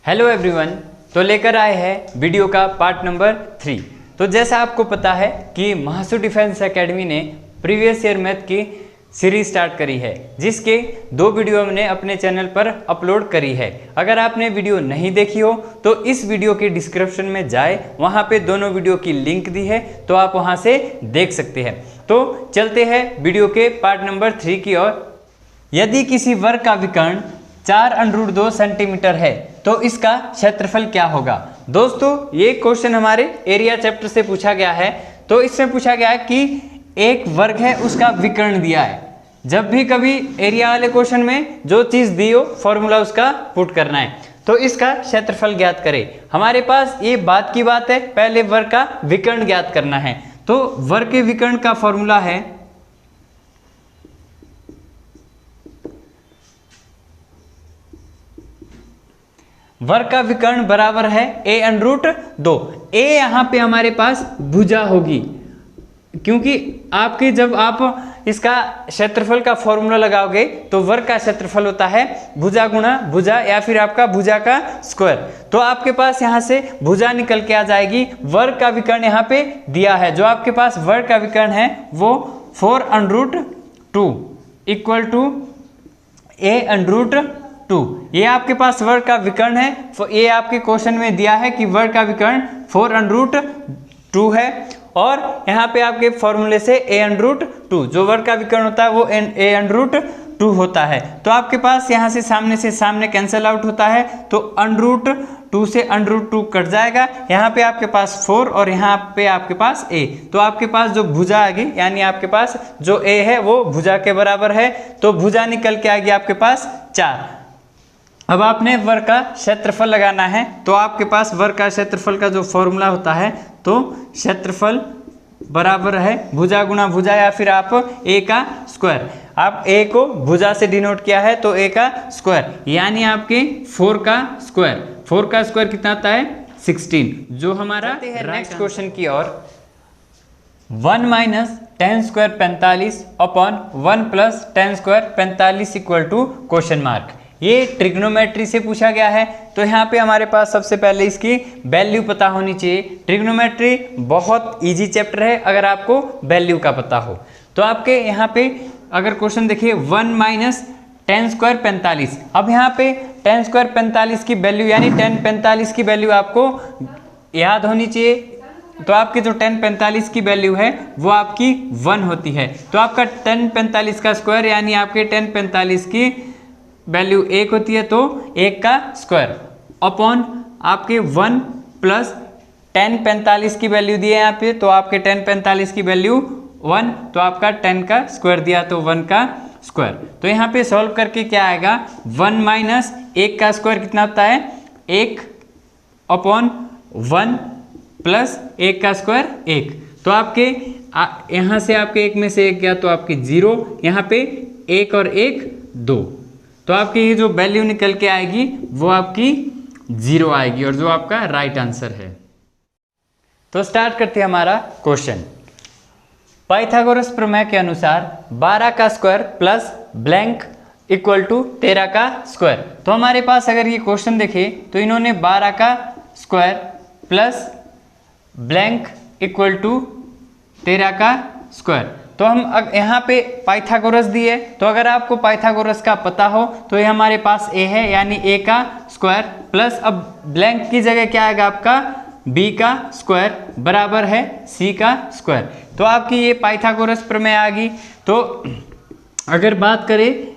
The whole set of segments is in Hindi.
हेलो एवरीवन, तो लेकर आए हैं वीडियो का पार्ट नंबर 3। तो जैसा आपको पता है कि महासू डिफेंस एकेडमी ने प्रीवियस ईयर मैथ की सीरीज स्टार्ट करी है, जिसके 2 वीडियो हमने अपने चैनल पर अपलोड करी है। अगर आपने वीडियो नहीं देखी हो तो इस वीडियो के डिस्क्रिप्शन में जाए, वहाँ पे दोनों वीडियो की लिंक दी है, तो आप वहाँ से देख सकते हैं। तो चलते हैं वीडियो के पार्ट नंबर 3 की ओर। यदि किसी वर्ग का विकर्ण 4√2 सेंटीमीटर है तो इसका क्षेत्रफल क्या होगा। दोस्तों, ये क्वेश्चन हमारे एरिया चैप्टर से पूछा गया है। तो इसमें पूछा गया है कि एक वर्ग है, उसका विकर्ण दिया है। जब भी कभी एरिया वाले क्वेश्चन में जो चीज़ दी हो, फॉर्मूला उसका पुट करना है। तो इसका क्षेत्रफल ज्ञात करें। हमारे पास ये बात की बात है, पहले वर्ग का विकर्ण ज्ञात करना है। तो वर्ग के विकर्ण का फॉर्मूला है वर्ग का विकर्ण बराबर है a√2। a यहाँ पे हमारे पास भुजा होगी, क्योंकि आपके जब आप इसका क्षेत्रफल का फॉर्मूला लगाओगे तो वर्ग का क्षेत्रफल होता है भुजा गुणा भुजा, या फिर आपका भुजा का स्क्वायर। तो आपके पास यहाँ से भुजा निकल के आ जाएगी। वर्ग का विकर्ण यहाँ पे दिया है, जो आपके पास वर्ग का विकर्ण है वो 4√2 इक्वल टू a√2। ये आपके पास वर्ग का विकर्ण है। ये आपके क्वेश्चन में दिया है कि वर्ग का विकर्ण 4√2 है, और यहाँ पे आपके फॉर्मूले से a√2 जो वर्ग का विकर्ण होता है वो a√2 होता है। तो आपके पास यहाँ से सामने कैंसिल आउट होता है, तो √2 से √2 कट जाएगा। यहाँ पे आपके पास 4 और यहाँ पे आपके पास a। तो आपके पास जो भुजा आ गई, यानी आपके पास जो a है वो भुजा के बराबर है, तो भुजा निकल के आ गई आपके पास 4। अब आपने वर्ग का क्षेत्रफल लगाना है। तो आपके पास वर्ग का क्षेत्रफल का जो फॉर्मूला होता है, तो क्षेत्रफल बराबर है भुजा गुणा भुजा, या फिर आप a का स्क्वायर। आप a को भुजा से डिनोट किया है, तो a का स्क्वायर, यानी आपके 4 का स्क्वायर। 4 का स्क्वायर कितना आता है 16, जो हमारा नेक्स्ट क्वेश्चन की ओर। 1 - 10² 45 upon 1 + 10² 45 equal to question mark. ये ट्रिग्नोमेट्री से पूछा गया है। तो यहाँ पे हमारे पास सबसे पहले इसकी वैल्यू पता होनी चाहिए। ट्रिग्नोमेट्री बहुत इजी चैप्टर है अगर आपको वैल्यू का पता हो। तो आपके यहाँ पे अगर क्वेश्चन देखिए 1 - 10² 45। अब यहाँ पे 10² 45 की वैल्यू, यानी 10 45 की वैल्यू आपको याद होनी चाहिए। तो आपकी जो 10 45 की वैल्यू है वो आपकी 1 होती है। तो आपका 10 45 का स्क्वायर, यानी आपके 10 45 की वैल्यू 1 होती है, तो 1 का स्क्वायर अपॉन आपके 1 + 10 45 की वैल्यू दी है यहाँ पे। तो आपके 10 45 की वैल्यू 1, तो आपका 10 का स्क्वायर दिया, तो 1 का स्क्वायर। तो यहाँ पे सॉल्व करके क्या आएगा, 1 - 1 का स्क्वायर कितना होता है 1 अपॉन 1 + 1 का स्क्वायर 1। तो आपके यहाँ से आपके 1 में से 1 गया, तो आपकी 0, यहाँ पे 1 और 1 2। तो आपकी ये जो वैल्यू निकल के आएगी वो आपकी 0 आएगी, और जो आपका राइट आंसर है। तो स्टार्ट करते हैं हमारा क्वेश्चन। पाइथागोरस प्रमेय के अनुसार 12 का square plus blank equal to 13 का स्क्वायर। तो हमारे पास अगर ये क्वेश्चन देखें तो इन्होंने 12 का square plus blank equal to 13 का स्क्वायर। तो हम यहाँ पे पाइथागोरस दिए, तो अगर आपको पाइथागोरस का पता हो तो ये हमारे पास a है, यानी a का स्क्वायर प्लस, अब ब्लैंक की जगह क्या आएगा आपका b का स्क्वायर बराबर है c का स्क्वायर। तो आपकी ये पाइथागोरस प्रमेय आ गई। तो अगर बात करें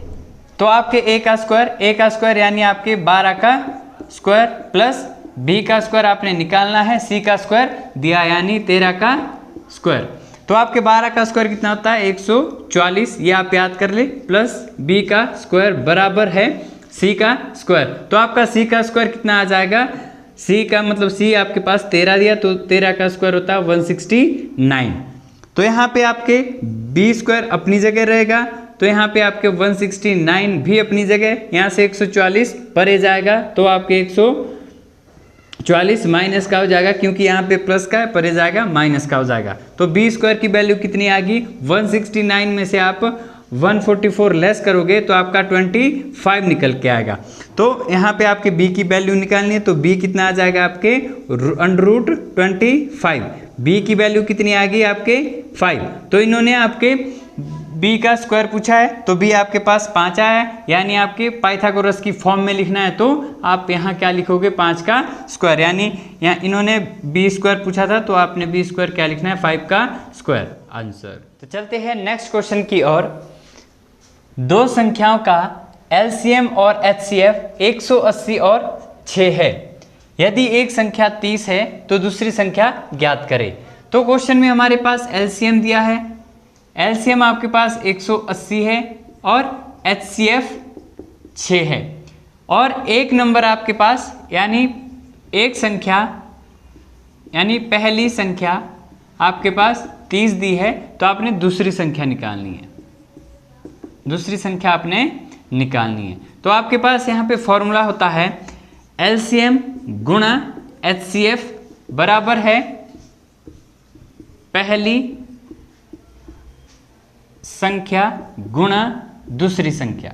तो आपके a का स्क्वायर यानी आपके 12 का स्क्वायर प्लस b का स्क्वायर आपने निकालना है, c का स्क्वायर दिया यानी 13 का स्क्वायर। तो आपके 12 का स्क्वायर कितना होता है 144, ये आप याद कर ले, प्लस b का स्क्वायर बराबर है c का स्क्वायर। तो आपका c का स्क्वायर कितना आ जाएगा, c का मतलब c आपके पास 13 दिया, तो 13 का स्क्वायर होता है 169। तो यहाँ पे आपके b स्क्वायर अपनी जगह रहेगा, तो यहाँ पे आपके 169 भी अपनी जगह, यहाँ से 144 परे जाएगा, तो आपके 144 माइनस का हो जाएगा, क्योंकि यहाँ पे प्लस का है, परे जाएगा माइनस का हो जाएगा। तो b स्क्वायर की वैल्यू कितनी आ गई 169 में से आप 144 लेस करोगे तो आपका 25 निकल के आएगा। तो यहाँ पे आपके b की वैल्यू निकालनी है, तो b कितना आ जाएगा आपके √25। b की वैल्यू कितनी आ गई आपके 5। तो इन्होंने आपके b का स्क्वायर पूछा है, तो b आपके पास 5 आया है, यानी आपके पाइथागोरस की फॉर्म में लिखना है तो आप यहाँ क्या लिखोगे 5 का स्क्वायर, यानी यहाँ इन्होंने b स्क्वायर पूछा था तो आपने b स्क्वायर क्या लिखना है 5 का स्क्वायर आंसर। तो चलते हैं नेक्स्ट क्वेश्चन की ओर। दो संख्याओं का LCM और HCF 180 और 6 है। यदि एक संख्या 30 है तो दूसरी संख्या ज्ञात करें। तो क्वेश्चन में हमारे पास LCM दिया है, LCM आपके पास 180 है और HCF 6 है, और एक नंबर आपके पास यानी एक संख्या यानी पहली संख्या आपके पास 30 दी है, तो आपने दूसरी संख्या निकालनी है, दूसरी संख्या आपने निकालनी है। तो आपके पास यहाँ पे फॉर्मूला होता है LCM गुणा HCF बराबर है पहली संख्या गुणा दूसरी संख्या।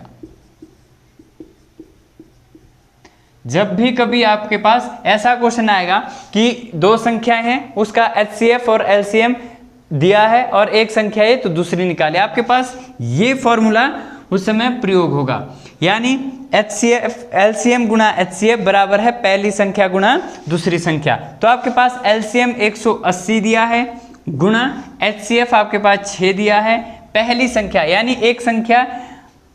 जब भी कभी आपके पास ऐसा क्वेश्चन आएगा कि दो संख्याएं हैं, उसका HCF और LCM दिया है और एक संख्या है तो दूसरी निकाले, आपके पास ये फॉर्मूला उस समय प्रयोग होगा, यानी LCM गुणा HCF बराबर है पहली संख्या गुणा दूसरी संख्या। तो आपके पास LCM 180 दिया है गुणा HCF आपके पास 6 दिया है, पहली संख्या यानी एक संख्या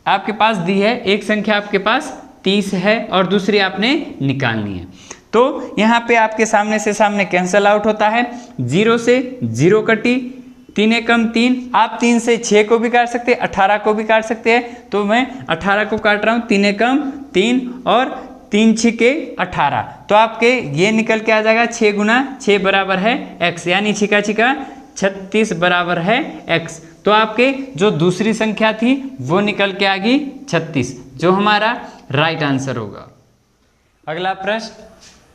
आपके पास दी है, एक संख्या आपके पास 30 है और दूसरी आपने निकालनी है। तो यहाँ पे आपके सामने से सामने कैंसल आउट होता है, 0 से 0 कटी, 3 एकम 3, आप 3 से 6 को भी काट सकते हैं, 18 को भी काट सकते हैं, तो मैं 18 को काट रहा हूँ, 3 एकम 3 और 3 छिके 18, तो आपके ये निकल के आ जाएगा 6 गुना 6 बराबर है x, यानी छिका छिका 36 बराबर है x। तो आपके जो दूसरी संख्या थी वो निकल के आ गई 36, जो हमारा राइट आंसर होगा। अगला प्रश्न,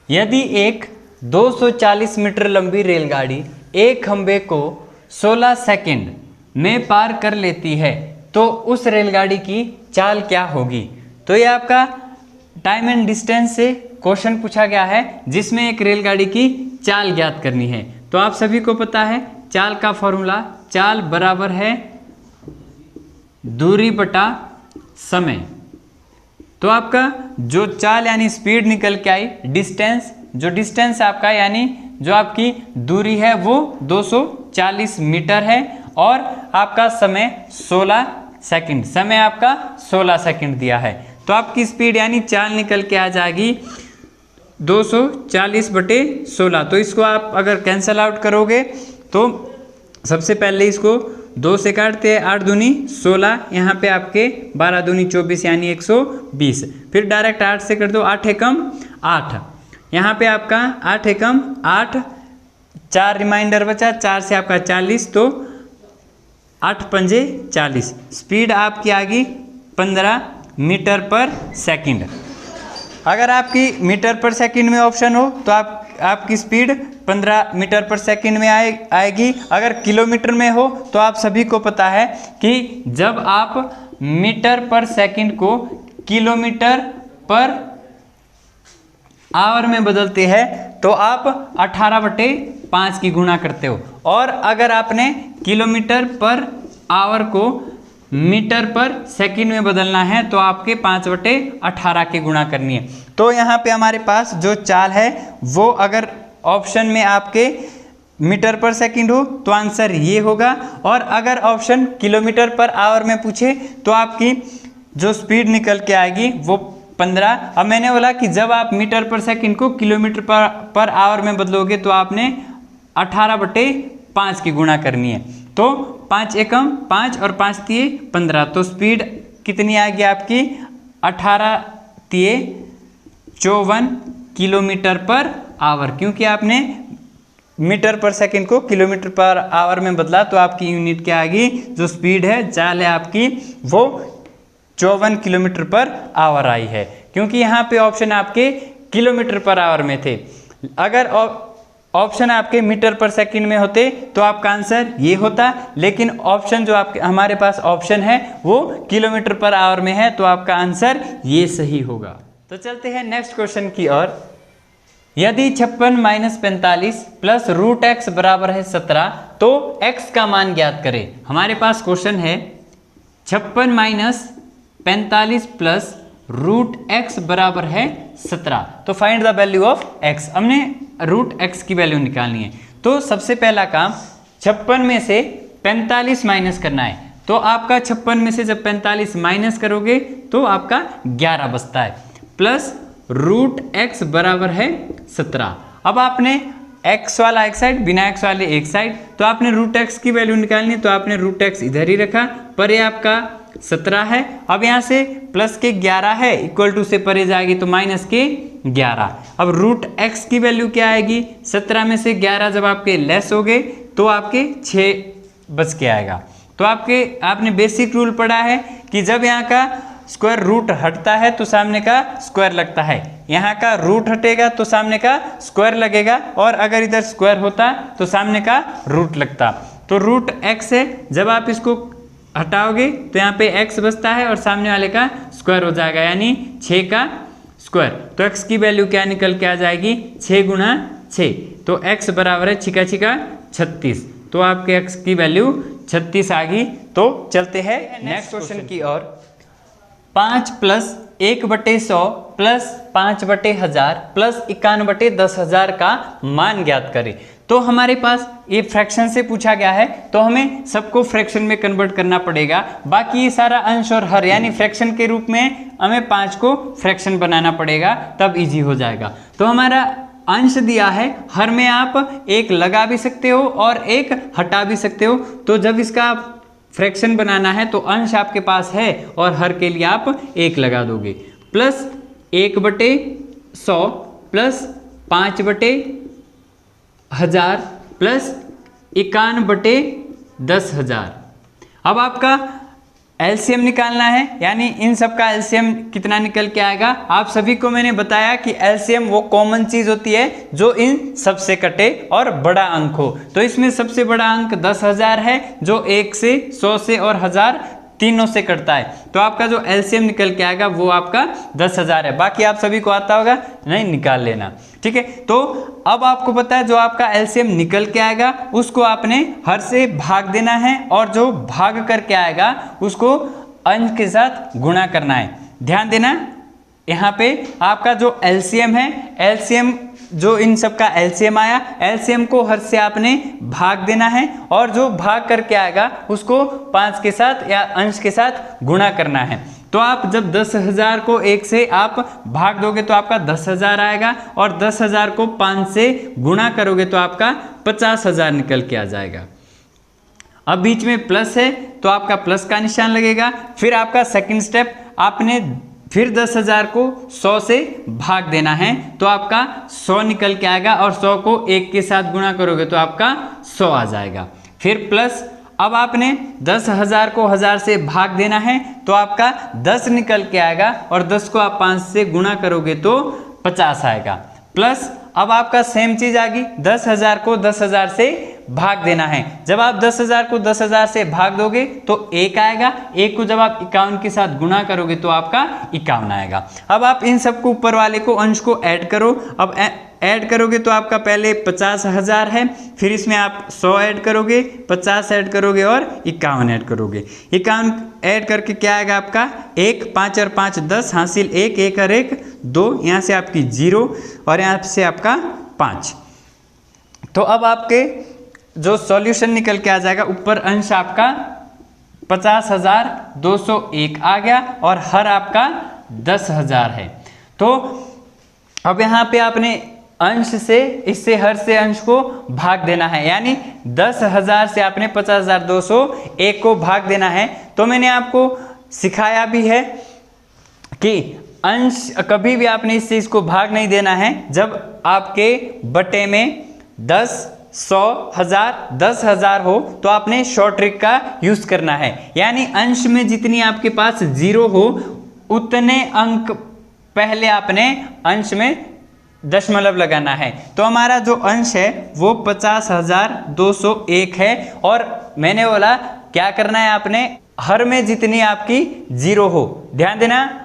यदि एक 240 मीटर लंबी रेलगाड़ी एक खंबे को 16 सेकंड में पार कर लेती है तो उस रेलगाड़ी की चाल क्या होगी। तो ये आपका टाइम एंड डिस्टेंस से क्वेश्चन पूछा गया है, जिसमें एक रेलगाड़ी की चाल ज्ञात करनी है। तो आप सभी को पता है चाल का फॉर्मूला, चाल बराबर है दूरी बटा समय। तो आपका जो चाल यानी स्पीड निकल के आई, डिस्टेंस, जो डिस्टेंस आपका यानी जो आपकी दूरी है वो 240 मीटर है, और आपका समय 16 सेकंड, समय आपका 16 सेकंड दिया है। तो आपकी स्पीड यानी चाल निकल के आ जाएगी 240/16। तो इसको आप अगर कैंसल आउट करोगे तो सबसे पहले इसको 2 से काटते हैं, 8 दूनी 16, यहाँ पे आपके 12 दूनी 24 यानी 120, फिर डायरेक्ट 8 से कर दो, 8 एकम 8, यहाँ पे आपका 8 एकम 8, 4 रिमाइंडर बचा, 4 से आपका 40, तो 8 पंजे 40, स्पीड आपकी आ गई 15 मीटर पर सेकंड। अगर आपकी मीटर पर सेकंड में ऑप्शन हो तो आपकी स्पीड 15 मीटर पर सेकंड में आएगी। अगर किलोमीटर में हो तो आप सभी को पता है कि जब आप मीटर पर सेकंड को किलोमीटर पर आवर में बदलते हैं तो आप 18/5 की गुणा करते हो, और अगर आपने किलोमीटर पर आवर को मीटर पर सेकंड में बदलना है तो आपके 5/18 की गुणा करनी है। तो यहाँ पे हमारे पास जो चाल है वो अगर ऑप्शन में आपके मीटर पर सेकंड हो तो आंसर ये होगा, और अगर ऑप्शन किलोमीटर पर आवर में पूछे तो आपकी जो स्पीड निकल के आएगी वो 15। अब मैंने बोला कि जब आप मीटर पर सेकंड को किलोमीटर पर आवर में बदलोगे तो आपने 18/5 की गुणा करनी है। तो 5 एकम 5 और 5 तिये 15, तो स्पीड कितनी आएगी आपकी 18 तिये 54 किलोमीटर पर आवर, क्योंकि आपने मीटर पर सेकंड को किलोमीटर पर आवर में बदला तो आपकी यूनिट क्या आएगी, जो स्पीड है चाल है आपकी वो 54 किलोमीटर पर आवर आई है, क्योंकि यहाँ पे ऑप्शन आपके किलोमीटर पर आवर में थे। अगर ऑप्शन आपके मीटर पर सेकंड में होते तो आपका आंसर ये होता, लेकिन ऑप्शन जो आपके हमारे पास ऑप्शन है वो किलोमीटर पर आवर में है, तो आपका आंसर ये सही होगा। तो चलते हैं नेक्स्ट क्वेश्चन की ओर। यदि 56 - 45 प्लस रूट एक्स बराबर है 17 तो x का मान ज्ञात करें। हमारे पास क्वेश्चन है 56 - 45 प्लस रूट एक्स बराबर है 17, तो find the value of x। हमने रूट एक्स की वैल्यू निकालनी है, तो सबसे पहला काम 56 में से 45 माइनस करना है। तो आपका 56 में से जब 45 माइनस करोगे तो आपका 11 बचता है, प्लस रूट एक्स बराबर है 17। अब आपने x वाला एक साइड, बिना x वाले एक साइड, तो आपने रूट एक्स की वैल्यू निकालनी है, तो आपने रूट एक्स इधर ही रखा, पर ये आपका 17 है। अब यहाँ से प्लस के 11 है, इक्वल टू से परे जाएगी तो माइनस के 11। अब रूट एक्स की वैल्यू क्या आएगी, 17 में से 11 जब आपके लेस हो गए तो आपके 6 बच के आएगा। तो आपने बेसिक रूल पढ़ा है कि जब यहाँ का स्क्वायर रूट हटता है तो सामने का स्क्वायर लगता है, यहाँ का रूट हटेगा तो सामने का स्क्वायर लगेगा, और अगर इधर स्क्वायर होता तो सामने का रूट लगता। तो रूट एक्स है, जब आप इसको हटाओगे तो यहाँ पे x बचता है और सामने वाले का स्क्वायर हो जाएगा, यानी 6 का स्क्वायर। तो x की वैल्यू क्या निकल के आ जाएगी, 6 गुणा 6, तो x बराबर है 6 का 36, तो आपके x की वैल्यू 36 आ गई। तो चलते हैं नेक्स्ट क्वेश्चन की ओर। 5 प्लस 1/100 प्लस 5/1000 प्लस 51/10,000 का मान ज्ञात करें। तो हमारे पास ये फ्रैक्शन से पूछा गया है, तो हमें सबको फ्रैक्शन में कन्वर्ट करना पड़ेगा। बाकी ये सारा अंश और हर यानी फ्रैक्शन के रूप में हमें 5 को फ्रैक्शन बनाना पड़ेगा, तब इजी हो जाएगा। तो हमारा अंश दिया है, हर में आप एक लगा भी सकते हो और एक हटा भी सकते हो। तो जब इसका फ्रैक्शन बनाना है तो अंश आपके पास है और हर के लिए आप 1 लगा दोगे। Plus 1/100 plus 5/1000 plus 51/10,000। अब आपका एलसीएम निकालना है, यानी इन सब का एलसीएम कितना निकल के आएगा। आप सभी को मैंने बताया कि एलसीएम वो कॉमन चीज होती है जो इन सबसे कटे और बड़ा अंक हो। तो इसमें सबसे बड़ा अंक 10,000 है, जो 1 से 100 से और 1000 तीनों से कटता है। तो आपका जो एलसीएम निकल के आएगा वो आपका 10,000 है। बाकी आप सभी को आता होगा, नहीं निकाल लेना, ठीक है। तो अब आपको पता है जो आपका एलसीएम निकल के आएगा उसको आपने हर से भाग देना है, और जो भाग करके आएगा उसको अंश के साथ गुणा करना है। ध्यान देना, यहाँ पे आपका जो एलसीएम है, एलसीएम जो इन सब का एलसीएम आया, एलसीएम को हर से आपने भाग देना है, और जो भाग करके आएगा उसको 5 के साथ या अंश के साथ गुणा करना है। तो आप जब 10,000 को 1 से आप भाग दोगे तो आपका 10,000 आएगा, और 10,000 को 5 से गुणा करोगे तो आपका 50,000 निकल के आ जाएगा। अब बीच में प्लस है तो आपका प्लस का निशान लगेगा। फिर आपका सेकंड स्टेप, आपने फिर 10,000 को 100 से भाग देना है, तो आपका 100 निकल के आएगा, और 100 को 1 के साथ गुणा करोगे तो आपका 100 आ जाएगा। फिर प्लस, अब आपने 10,000 को 1000 से भाग देना है तो आपका 10 निकल के आएगा, और 10 को आप 5 से गुणा करोगे तो 50 आएगा। प्लस अब आपका सेम चीज आ गई, 10,000 को 10,000 से भाग देना है। जब आप 10,000 को 10,000 से भाग दोगे तो 1 आएगा, 1 को जब आप 51 के साथ गुणा करोगे तो आपका 51 आएगा। अब आप इन सबको ऊपर वाले को अंश को ऐड करो। अब ऐड करोगे तो आपका पहले 50,000 है, फिर इसमें आप 100 ऐड करोगे, 50 ऐड करोगे और 51 ऐड करोगे। 51 ऐड करके क्या आएगा आपका 1, 5 और 5 10 हासिल 1, 1 और 1 2, यहाँ से आपकी 0 और यहाँ से आपका 5। तो अब आपके जो सॉल्यूशन निकल के आ जाएगा, ऊपर अंश आपका 50,201 आ गया और हर आपका 10,000 है। तो अब यहाँ पे आपने अंश से, इससे हर से अंश को भाग देना है, यानी 10,000 से आपने 50,201 को भाग देना है। तो मैंने आपको सिखाया भी है कि अंश कभी भी आपने इससे इसको भाग नहीं देना है। जब आपके बटे में 10, 100, 1000, 10,000 हो तो आपने शॉर्ट ट्रिक का यूज करना है, यानी अंश में जितनी आपके पास 0 हो उतने अंक पहले आपने अंश में दशमलव लगाना है। तो हमारा जो अंश है वो 50,201 है। और मैंने बोला क्या करना है, आपने हर में जितनी आपकी जीरो हो, ध्यान देना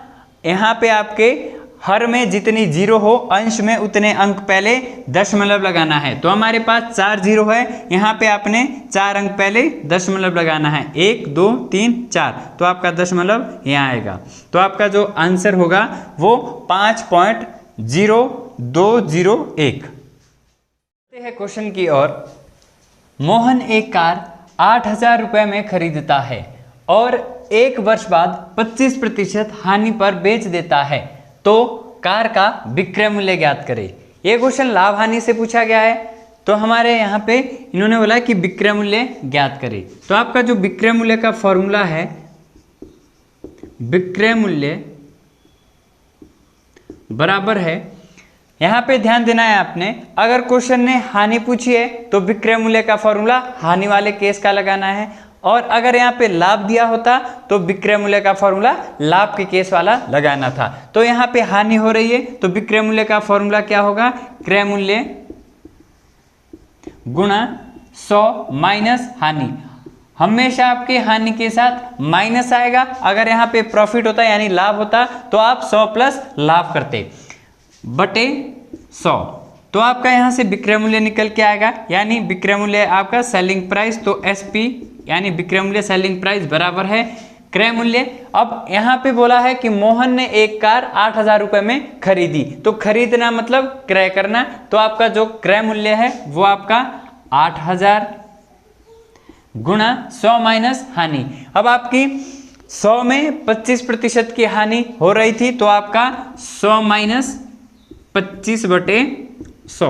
यहाँ पे आपके हर में जितनी जीरो हो अंश में उतने अंक पहले दशमलव लगाना है। तो हमारे पास 4 जीरो है, यहाँ पे आपने 4 अंक पहले दशमलव लगाना है, 1 2 3 4, तो आपका दशमलव यहाँ आएगा। तो आपका जो आंसर होगा वो 5.0201। है क्वेश्चन की ओर। मोहन एक कार 8,000 रुपये में खरीदता है और 1 वर्ष बाद 25% हानि पर बेच देता है, तो कार का विक्रय मूल्य ज्ञात करें। ये क्वेश्चन लाभ हानि से पूछा गया है। तो हमारे यहाँ पे इन्होंने बोला कि विक्रय मूल्य ज्ञात करें। तो आपका जो विक्रय मूल्य का फॉर्मूला है, विक्रय मूल्य बराबर है, यहाँ पे ध्यान देना है आपने, अगर क्वेश्चन ने हानि पूछी है तो विक्रय मूल्य का फॉर्मूला हानि वाले केस का लगाना है, और अगर यहाँ पे लाभ दिया होता तो विक्रय मूल्य का फॉर्मूला लाभ के केस वाला लगाना था। तो यहाँ पे हानि हो रही है तो विक्रय मूल्य का फॉर्मूला क्या होगा, क्रय मूल्य गुणा 100 माइनस हानि। हमेशा आपके हानि के साथ माइनस आएगा। अगर यहाँ पे प्रॉफिट होता यानी लाभ होता तो आप 100 प्लस लाभ करते बटे 100, तो आपका यहाँ से विक्रय मूल्य निकल के आएगा, यानी विक्रय मूल्य आपका सेलिंग प्राइस, तो एसपी यानी विक्रय मूल्य सेलिंग प्राइस बराबर है क्रय मूल्य। अब यहाँ पे बोला है कि मोहन ने एक कार 8,000 रुपये में खरीदी, तो खरीदना मतलब क्रय करना, तो आपका जो क्रय मूल्य है वो आपका 8,000 गुणा 100 माइनस हानि। अब आपकी 100 में 25% की हानि हो रही थी, तो आपका 100 माइनस 25 बटे 100,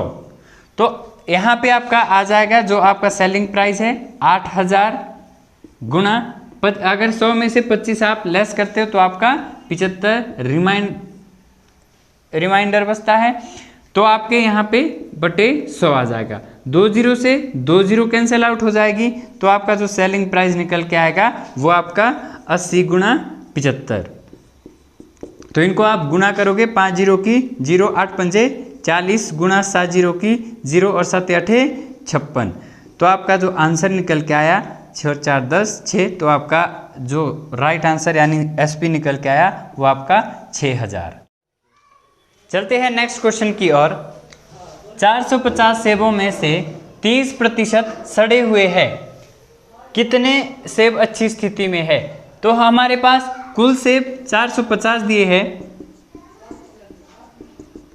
तो यहाँ पे आपका आ जाएगा जो आपका सेलिंग प्राइस है 8,000 गुणा, अगर 100 में से 25 आप लेस करते हो तो आपका 75 रिमाइंडर बचता है, तो आपके यहाँ पे बटे 100 आ जाएगा। 2 जीरो से 2 जीरो कैंसिल आउट हो जाएगी, तो आपका जो सेलिंग प्राइस निकल के आएगा वो आपका 80 गुणा 75। तो इनको आप गुणा करोगे, 5 जीरो की 0, 8 पंजे 40 गुणा 7 जीरो की 0 और 7 8 56, तो आपका जो आंसर निकल के आया 6 और 4 10 6, तो आपका जो राइट आंसर यानी एसपी निकल के आया वो आपका 6,000। चलते हैं नेक्स्ट क्वेश्चन की ओर। 450 सेबों में से 30% सड़े हुए हैं, कितने सेब अच्छी स्थिति में है? तो हमारे पास कुल सेब 450 दिए हैं,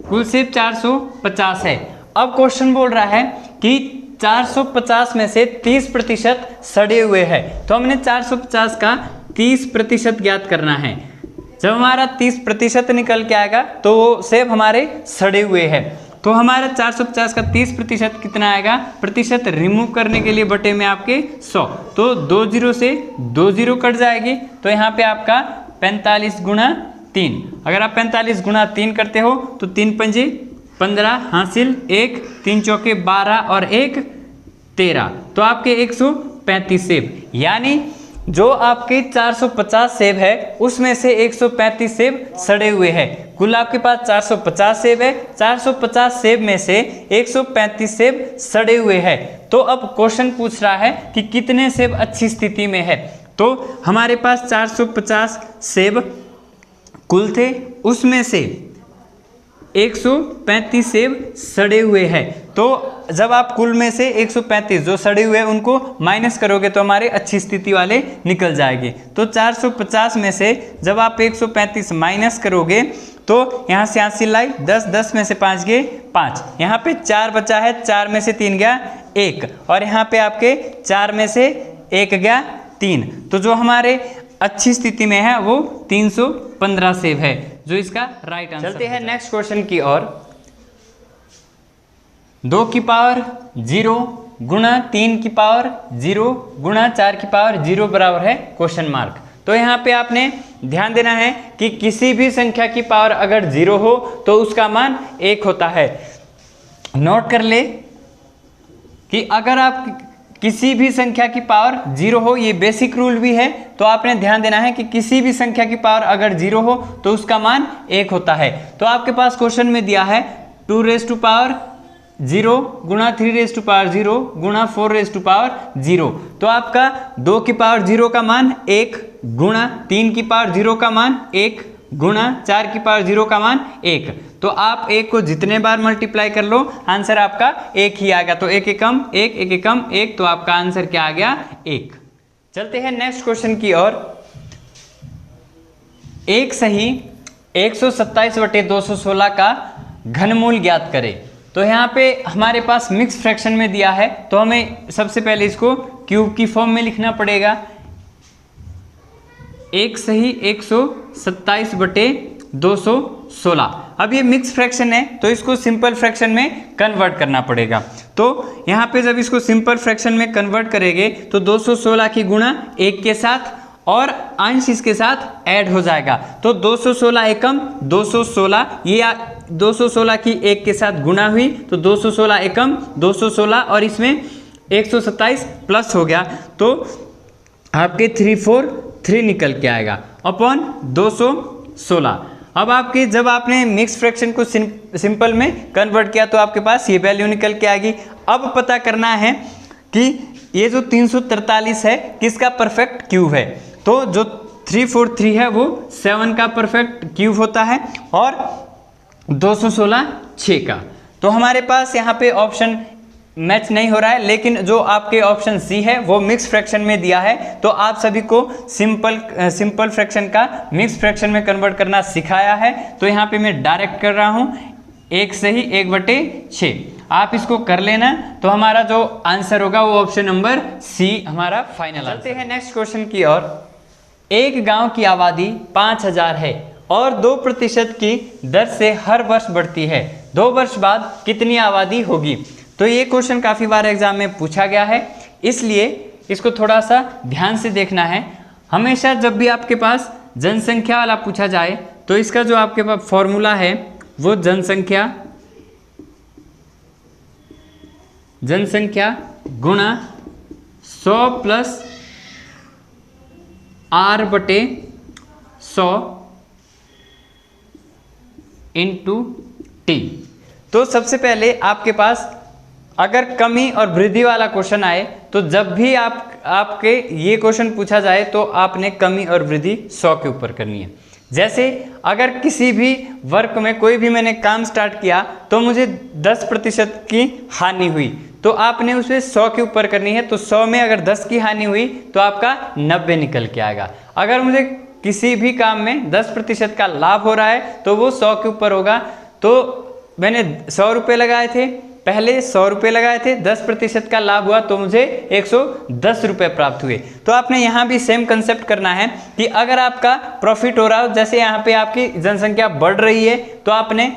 कुल सेब 450 है। अब क्वेश्चन बोल रहा है कि 450 में से 30% सड़े हुए हैं, तो हमने 450 का 30% ज्ञात करना है। जब हमारा 30% निकल के आएगा तो वो सेब हमारे सड़े हुए हैं, तो हमारा 450 का 30% कितना आएगा, प्रतिशत रिमूव करने के लिए बटे में आपके 100, तो 2 जीरो से 2 जीरो कट जाएगी, तो यहाँ पे आपका 45 गुणा 3, अगर आप 45 गुणा 3 करते हो तो 3 पंजे 15 हासिल 1, 3 चौके 12 और 1 13, तो आपके 135 सेब, यानी जो आपके 450 सेब है उसमें से 135 सेब सड़े हुए हैं। कुल आपके पास 450 सेब है, 450 सेब में से 135 सेब सड़े हुए हैं। तो अब क्वेश्चन पूछ रहा है कि कितने सेब अच्छी स्थिति में है। तो हमारे पास 450 सेब कुल थे, उसमें से 135 सेब सड़े हुए हैं। तो जब आप कुल में से 135 जो सड़े हुए हैं उनको माइनस करोगे तो हमारे अच्छी स्थिति वाले निकल जाएंगे। तो 450 में से जब आप 135 माइनस करोगे तो यहाँ से हासिल लाई 10, 10 में से 5 गए 5, यहाँ पे 4 बचा है, 4 में से 3 गया 1, और यहाँ पे आपके 4 में से 1 गया 3, तो जो हमारे अच्छी स्थिति में है वो 315 सेब है, जो इसका राइट आंसर। चलते हैं नेक्स्ट क्वेश्चन की ओर। 2 की पावर 0 गुणा 3 की पावर 0 गुणा 4 की पावर 0 बराबर है क्वेश्चन मार्क। तो यहाँ पे आपने ध्यान देना है कि किसी भी संख्या की पावर अगर 0 हो तो उसका मान 1 होता है। नोट कर ले कि अगर आप किसी भी संख्या की पावर 0 हो, ये बेसिक रूल भी है, तो आपने ध्यान देना है कि किसी भी संख्या की पावर अगर 0 हो तो उसका मान 1 होता है। तो आपके पास क्वेश्चन में दिया है 2 रेज टू पावर 0 गुणा 3 रेज टू पावर 0 गुणा 4 रेज टू पावर 0। तो आपका 2 की पावर 0 का मान 1 गुणा 3 की पावर 0 का मान 1 गुणा 4 की पावर 0 का मान 1। तो आप 1 को जितने बार मल्टीप्लाई कर लो आंसर आपका 1 ही आ गया। तो 1 एकम 1 1 एकम 1, तो आपका आंसर क्या आ गया 1। चलते हैं नेक्स्ट क्वेश्चन की ओर। एक सही 127/216 का घनमूल ज्ञात करें। तो यहाँ पे हमारे पास मिक्स फ्रैक्शन में दिया है, तो हमें सबसे पहले इसको क्यूब की फॉर्म में लिखना पड़ेगा। एक सही 127/216। अब ये मिक्स फ्रैक्शन है तो इसको सिंपल फ्रैक्शन में कन्वर्ट करना पड़ेगा। तो यहाँ पे जब इसको सिंपल फ्रैक्शन में कन्वर्ट करेंगे तो 216 की गुणा 1 के साथ और अंश इसके साथ ऐड हो जाएगा। तो 216 एकम 216, ये 216 की 1 के साथ गुणा हुई तो 216 एकम 216 और इसमें 127 प्लस हो गया तो आपके 343 निकल के आएगा अपॉन 216। अब आपके जब आपने मिक्स फ्रैक्शन को सिंपल में कन्वर्ट किया तो आपके पास ये वैल्यू निकल के आएगी। अब पता करना है कि ये जो 343 है किसका परफेक्ट क्यूब है। तो जो 343 है वो 7 का परफेक्ट क्यूब होता है और 216 6 का। तो हमारे पास यहाँ पे ऑप्शन मैच नहीं हो रहा है, लेकिन जो आपके ऑप्शन सी है वो मिक्स फ्रैक्शन में दिया है। तो आप सभी को सिंपल फ्रैक्शन का मिक्स फ्रैक्शन में कन्वर्ट करना सिखाया है। तो यहाँ पे मैं डायरेक्ट कर रहा हूँ 1 सही 1/6। आप इसको कर लेना तो हमारा जो आंसर होगा वो ऑप्शन नंबर सी हमारा फाइनल। चलते हैं नेक्स्ट क्वेश्चन की ओर। एक गांव की आबादी 5000 है और 2% की दर से हर वर्ष बढ़ती है। 2 वर्ष बाद कितनी आबादी होगी। तो ये क्वेश्चन काफ़ी बार एग्जाम में पूछा गया है, इसलिए इसको थोड़ा सा ध्यान से देखना है। हमेशा जब भी आपके पास जनसंख्या वाला पूछा जाए तो इसका जो आपके पास फॉर्मूला है वो जनसंख्या गुणा 100 प्लस R/100 इंटू टी। तो सबसे पहले आपके पास अगर कमी और वृद्धि वाला क्वेश्चन आए तो जब भी आपके ये क्वेश्चन पूछा जाए तो आपने कमी और वृद्धि 100 के ऊपर करनी है। जैसे अगर किसी भी वर्क में कोई भी मैंने काम स्टार्ट किया तो मुझे 10% की हानि हुई तो आपने उसे 100 के ऊपर करनी है। तो 100 में अगर 10 की हानि हुई तो आपका 90 निकल के आएगा। अगर मुझे किसी भी काम में 10% का लाभ हो रहा है तो वो 100 के ऊपर होगा। तो मैंने 100 रुपये लगाए थे, पहले 100 रुपये लगाए थे, 10% का लाभ हुआ तो मुझे 110 रुपये प्राप्त हुए। तो आपने यहाँ भी सेम कंसेप्ट करना है कि अगर आपका प्रॉफिट हो रहा हो, जैसे यहाँ पे आपकी जनसंख्या बढ़ रही है तो आपने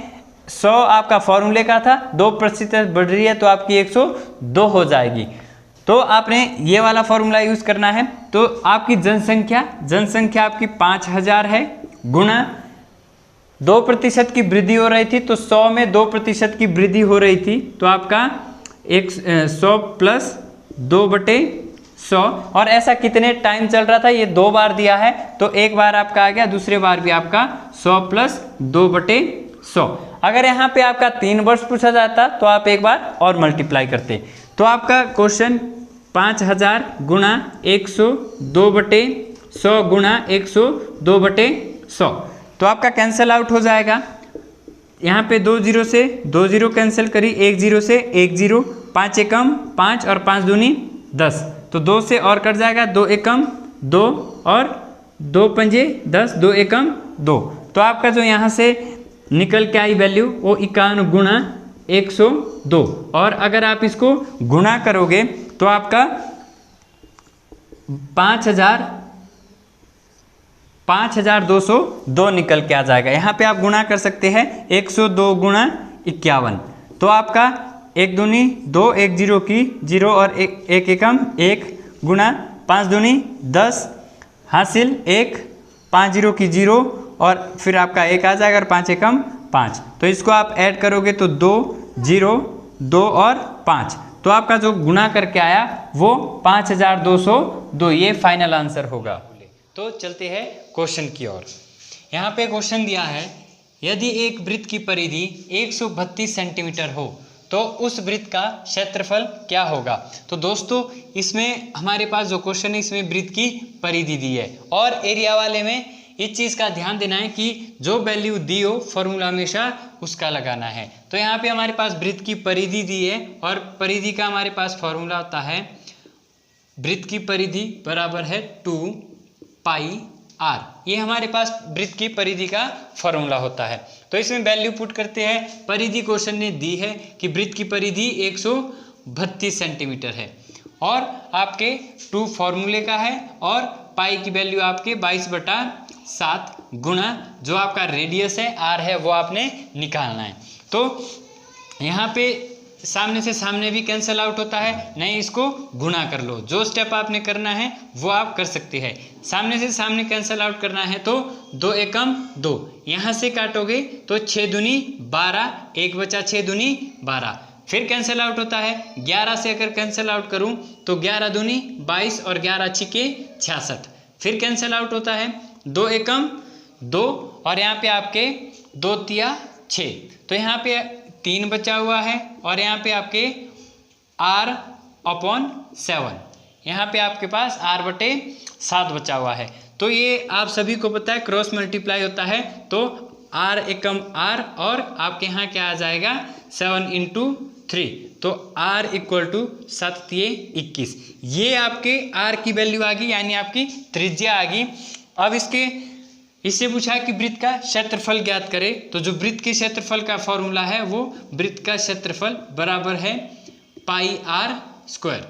100 आपका फॉर्मूले का था, 2% बढ़ रही है तो आपकी 102 हो जाएगी। तो आपने ये वाला फॉर्मूला यूज़ करना है। तो आपकी जनसंख्या आपकी 5000 है गुणा 2% की वृद्धि हो रही थी तो 100 में 2% की वृद्धि हो रही थी तो आपका 100 प्लस 2/100। और ऐसा कितने टाइम चल रहा था ये 2 बार दिया है तो एक बार आपका आ गया, दूसरे बार भी आपका 100 प्लस 2/100। अगर यहाँ पे आपका 3 वर्ष पूछा जाता तो आप एक बार और मल्टीप्लाई करते। तो आपका क्वेश्चन 5000 गुणा 102/100 गुणा 102/100 तो आपका कैंसिल आउट हो जाएगा। यहाँ पे 2 0 से 2 0 कैंसिल करी, 1 0 से 1 0, 5 एकम 5 और 5 दूनी 10। तो 2 से और कट जाएगा, 2 एकम 2 और 2 पंजे 10, 2 एकम 2। तो आपका जो यहाँ से निकल के आई वैल्यू वो 51 गुणा 102। और अगर आप इसको गुणा करोगे तो आपका 5202 निकल के आ जाएगा। यहाँ पे आप गुणा कर सकते हैं 102 गुणा 51। तो आपका 1 दूनी 2, 1 0 की 0 और 1 एकम 1 गुणा 5 दूनी 10 हासिल 1, 5 0 की 0 और फिर आपका 1 आ जाएगा और 5 एकम 5। तो इसको आप ऐड करोगे तो 2 0 2 और 5। तो आपका जो गुणा करके आया वो 5202 ये फाइनल आंसर होगा। तो चलते हैं क्वेश्चन की ओर। यहाँ पे क्वेश्चन दिया है यदि एक वृत्त की परिधि 132 सेंटीमीटर हो तो उस वृत्त का क्षेत्रफल क्या होगा। तो दोस्तों इसमें हमारे पास जो क्वेश्चन है इसमें वृत्त की परिधि दी है और एरिया वाले में इस चीज़ का ध्यान देना है कि जो वैल्यू दी हो फॉर्मूला हमेशा उसका लगाना है। तो यहाँ पे हमारे पास वृत्त की परिधि दी है और परिधि का हमारे पास फॉर्मूला होता है वृत्त की परिधि बराबर है 2 पाई r। ये हमारे पास वृत्त की परिधि का फॉर्मूला होता है। तो इसमें वैल्यू पुट करते हैं। परिधि क्वेश्चन ने दी है कि वृत्त की परिधि 132 सेंटीमीटर है और आपके 2 फॉर्मूले का है और पाई की वैल्यू आपके 22/7 गुणा जो आपका रेडियस है r है वो आपने निकालना है। तो यहाँ पे सामने से सामने भी कैंसिल आउट होता है, नहीं इसको गुणा कर लो। जो स्टेप आपने करना है वो आप कर सकते हैं। सामने से सामने कैंसिल आउट करना है तो 2 एकम 2, यहाँ से काटोगे तो 6 दूनी 12, 1 बचा 6 दूनी 12। फिर कैंसिल आउट होता है 11 से अगर कैंसिल आउट करूं तो 11 दूनी 22 और 11 छिके 66। फिर कैंसिल आउट होता है 2 एकम 2 और यहाँ पे आपके 2 तिया 6, तो यहाँ पे 3 बचा हुआ है और यहाँ पे आपके r/7, यहाँ पे आपके पास r/7 बचा हुआ है। तो ये आप सभी को पता है क्रॉस मल्टीप्लाई होता है तो r एकम r और आपके यहाँ क्या आ जाएगा 7 × 3, तो r = 7 × 21। ये आपके r की वैल्यू आ गई यानी आपकी त्रिज्या आ गई। अब इससे पूछा है कि वृत्त का क्षेत्रफल ज्ञात करें। तो जो वृत्त के क्षेत्रफल का फॉर्मूला है वो वृत्त का क्षेत्रफल बराबर है πr²।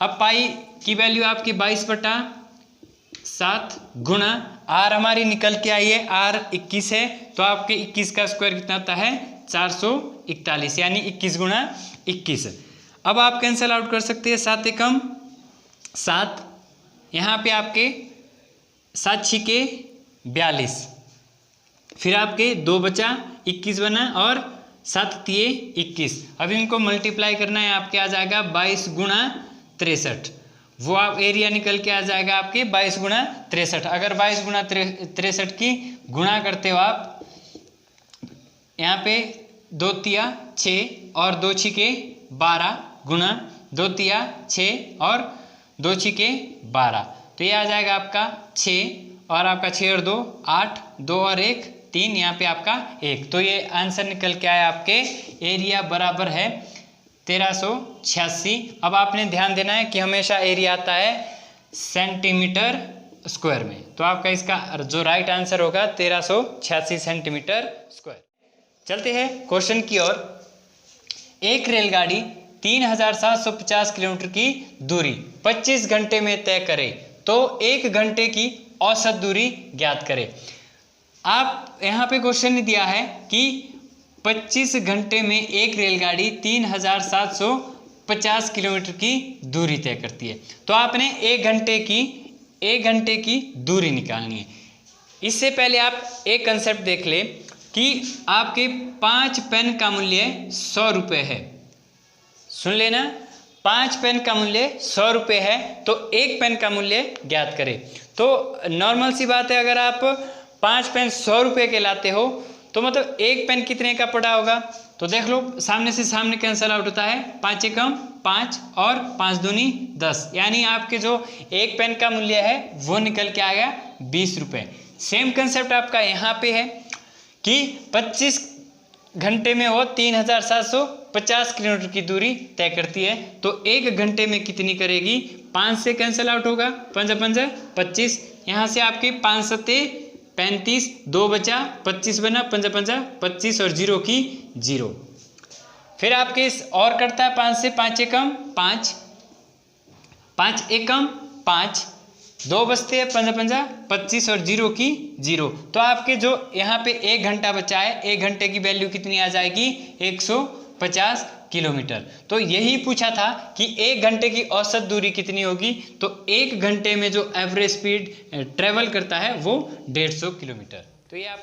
अब पाई की वैल्यू आपकी 22/7 गुणा r हमारी निकल के आई है, r 21 है तो आपके 21 का स्क्वायर कितना होता है 441 यानी 21 × 21। अब आप कैंसिल आउट कर सकते हैं 7 एकम 7, यहाँ पे आपके 7 छिके 42, फिर आपके 2 बचा 21 बना और 7 तिये 21। अब इनको मल्टीप्लाई करना है, आपके आ जाएगा 22 × 63, वो आप एरिया निकल के आ जाएगा आपके 22 × 63। अगर 22 × 63 की गुणा करते हो आप, यहाँ पे 2 तिया 6 और 2 छिके 12 गुणा 2 तिया 6 और 2 छिके 12, तो ये आ जाएगा आपका 6 और आपका 6 और 2 8, 2 और 1 3, यहाँ पे आपका 1। तो ये आंसर निकल के आया आपके एरिया बराबर है 1386। अब आपने ध्यान देना है कि हमेशा एरिया आता है सेंटीमीटर स्क्वायर में, तो आपका इसका जो राइट आंसर होगा 1386 सेंटीमीटर स्क्वायर। चलते हैं क्वेश्चन की ओर। एक रेलगाड़ी 3750 किलोमीटर की दूरी 25 घंटे में तय करे तो 1 घंटे की औसत दूरी ज्ञात करें। आप यहाँ पे क्वेश्चन ने दिया है कि 25 घंटे में एक रेलगाड़ी 3750 किलोमीटर की दूरी तय करती है, तो आपने 1 घंटे की दूरी निकालनी है। इससे पहले आप एक कंसेप्ट देख ले कि आपके 5 पेन का मूल्य 100 रुपये है। सुन लेना, 5 पेन का मूल्य 100 रुपये है तो 1 पेन का मूल्य ज्ञात करें। तो नॉर्मल सी बात है, अगर आप 5 पेन 100 रुपये के लाते हो तो मतलब 1 पेन कितने का पड़ा होगा। तो देख लो, सामने से सामने कैंसिल आउट होता है, 5 एकम 5 और 5 दूनी 10, यानी आपके जो 1 पेन का मूल्य है वो निकल के आ गया 20 रुपये। सेम कंसेप्ट आपका यहाँ पे है कि 25 घंटे में वो 3750 किलोमीटर की दूरी तय करती है, तो 1 घंटे में कितनी करेगी। 5 से कैंसिल आउट होगा, 5 5 25, यहाँ से आपके 5 7 35, 2 बचा 25 बना, 5 5 25 और 0 की 0। फिर आपके और करता है 5 से 5 एकम 5, 5 एकम 5, 2 बचते हैं 5 5 25 और 0 की 0। तो आपके जो यहाँ पे 1 घंटा बचा है, 1 घंटे की वैल्यू कितनी आ जाएगी 150 किलोमीटर। तो यही पूछा था कि 1 घंटे की औसत दूरी कितनी होगी, तो 1 घंटे में जो एवरेज स्पीड ट्रेवल करता है वो 150 किलोमीटर।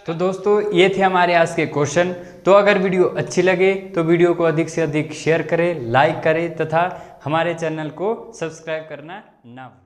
तो दोस्तों ये थे हमारे आज के क्वेश्चन। तो अगर वीडियो अच्छी लगे तो वीडियो को अधिक से अधिक शेयर करें, लाइक करें तथा हमारे चैनल को सब्सक्राइब करना ना भूलें।